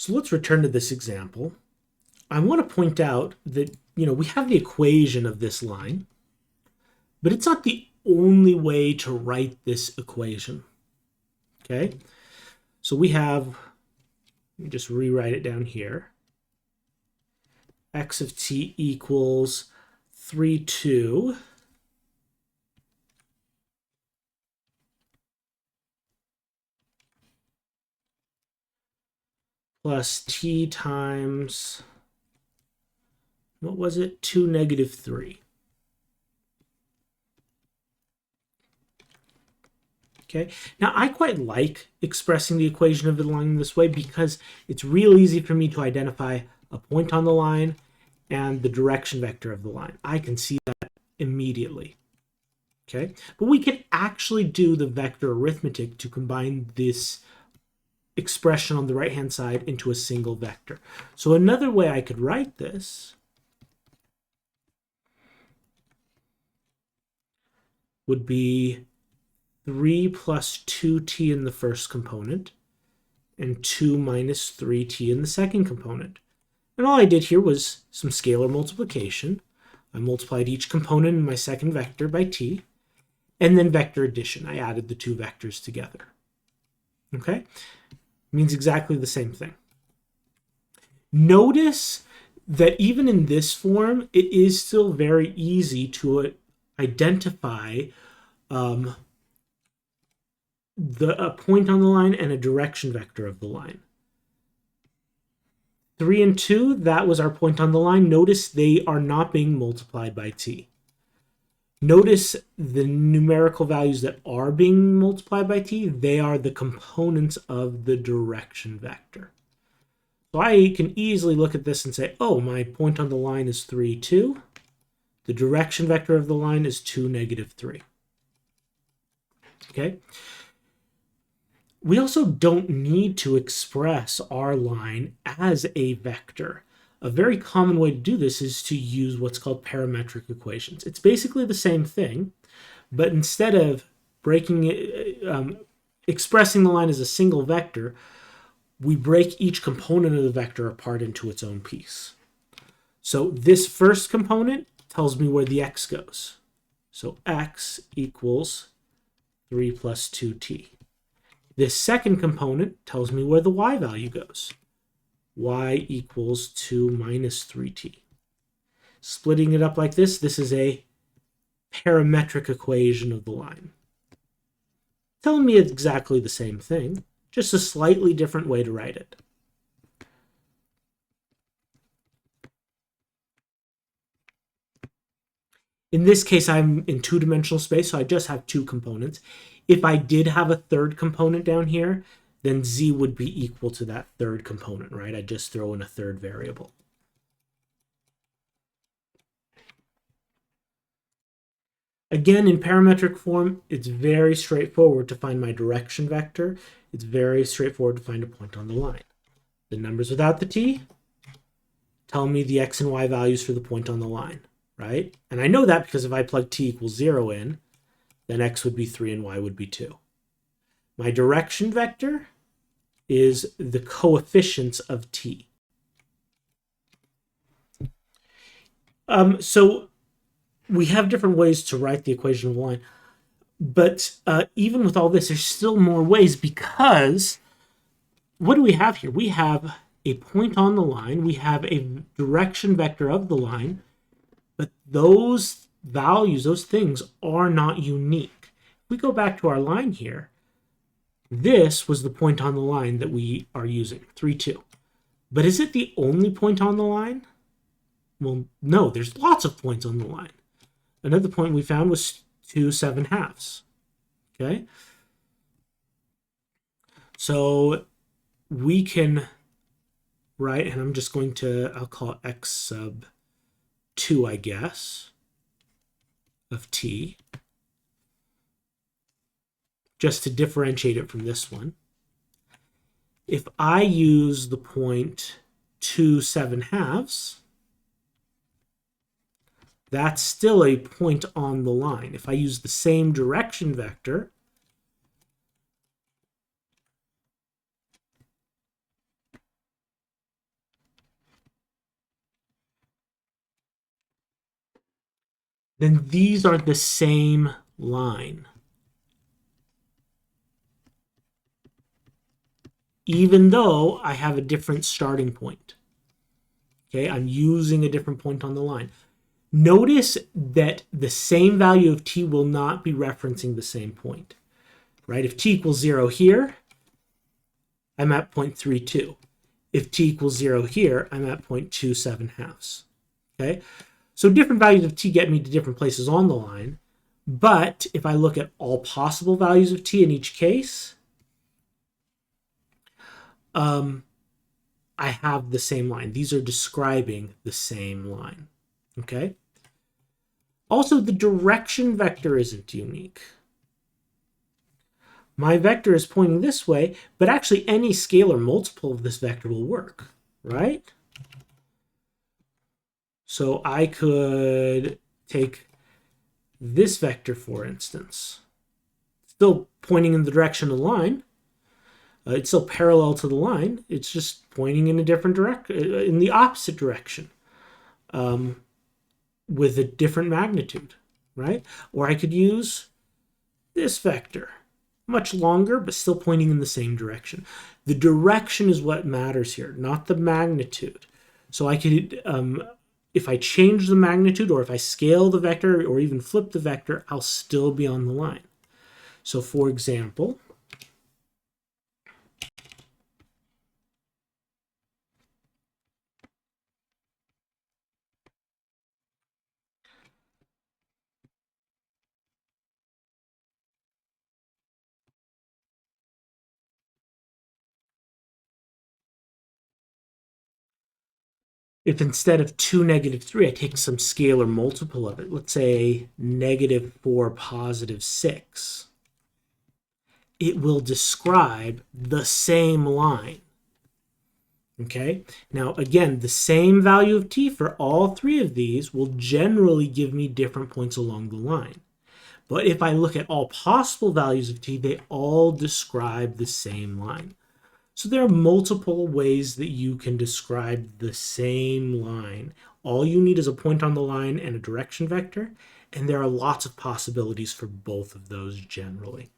So let's return to this example. I want to point out that, we have the equation of this line, but it's not the only way to write this equation. Okay? So we have, let me just rewrite it down here. X of t equals 3, 2. Plus t times, what was it? 2, negative 3. Okay, now I quite like expressing the equation of the line this way because it's real easy for me to identify a point on the line and the direction vector of the line. I can see that immediately. Okay, but we can actually do the vector arithmetic to combine this expression on the right hand side into a single vector. So another way I could write this would be 3 plus 2t in the first component and 2 minus 3t in the second component. And all I did here was some scalar multiplication. I multiplied each component in my second vector by t, and then vector addition. I added the two vectors together. Okay? Means exactly the same thing. Notice that even in this form, it is still very easy to identify a point on the line and a direction vector of the line. 3 and 2, that was our point on the line. Notice they are not being multiplied by t. Notice the numerical values that are being multiplied by t, they are the components of the direction vector. So I can easily look at this and say, oh, my point on the line is 3, 2. The direction vector of the line is 2, negative 3. Okay? We also don't need to express our line as a vector. A very common way to do this is to use what's called parametric equations. It's basically the same thing, but instead of expressing the line as a single vector, we break each component of the vector apart into its own piece. So this first component tells me where the x goes. So x equals 3 plus 2t. This second component tells me where the y value goes. Y equals 2 minus 3t. Splitting it up like this, this is a parametric equation of the line. Telling me exactly the same thing, just a slightly different way to write it. In this case, I'm in two-dimensional space, so I just have two components. If I did have a third component down here, then z would be equal to that third component, right? I'd just throw in a third variable. Again, in parametric form, it's very straightforward to find my direction vector. It's very straightforward to find a point on the line. The numbers without the t tell me the x and y values for the point on the line, right? And I know that because if I plug t equals 0 in, then x would be 3 and y would be 2. My direction vector is the coefficients of t. So we have different ways to write the equation of the line, but even with all this, there's still more ways, because what do we have here? We have a point on the line, we have a direction vector of the line, but those values, those things are not unique. If we go back to our line here, this was the point on the line that we are using, 3, 2. But is it the only point on the line? Well, no, there's lots of points on the line. Another point we found was 2 7/2. Okay? So we can write, and I'm just going to, I'll call it x sub 2, I guess, of t, just to differentiate it from this one. If I use the point 2 7/2, that's still a point on the line. If I use the same direction vector, then these are the same line. Even though I have a different starting point. Okay, I'm using a different point on the line. Notice that the same value of t will not be referencing the same point, right? If t equals 0 here, I'm at 0.32. If t equals 0 here, I'm at 0.27 halves. Okay, so different values of t get me to different places on the line, but if I look at all possible values of t in each case, I have the same line. These are describing the same line. Okay. Also, the direction vector isn't unique. My vector is pointing this way, but actually any scalar multiple of this vector will work, right? So I could take this vector, for instance, still pointing in the direction of the line. It's still parallel to the line. It's just pointing in a different direction, in the opposite direction, with a different magnitude, right? Or I could use this vector, much longer, but still pointing in the same direction. The direction is what matters here, not the magnitude. So I could, if I change the magnitude, or if I scale the vector, or even flip the vector, I'll still be on the line. So for example, if instead of 2, -3, I take some scalar multiple of it, let's say -4, +6, it will describe the same line. Okay, now again, the same value of t for all three of these will generally give me different points along the line. But if I look at all possible values of t, they all describe the same line. So there are multiple ways that you can describe the same line. All you need is a point on the line and a direction vector, and there are lots of possibilities for both of those generally.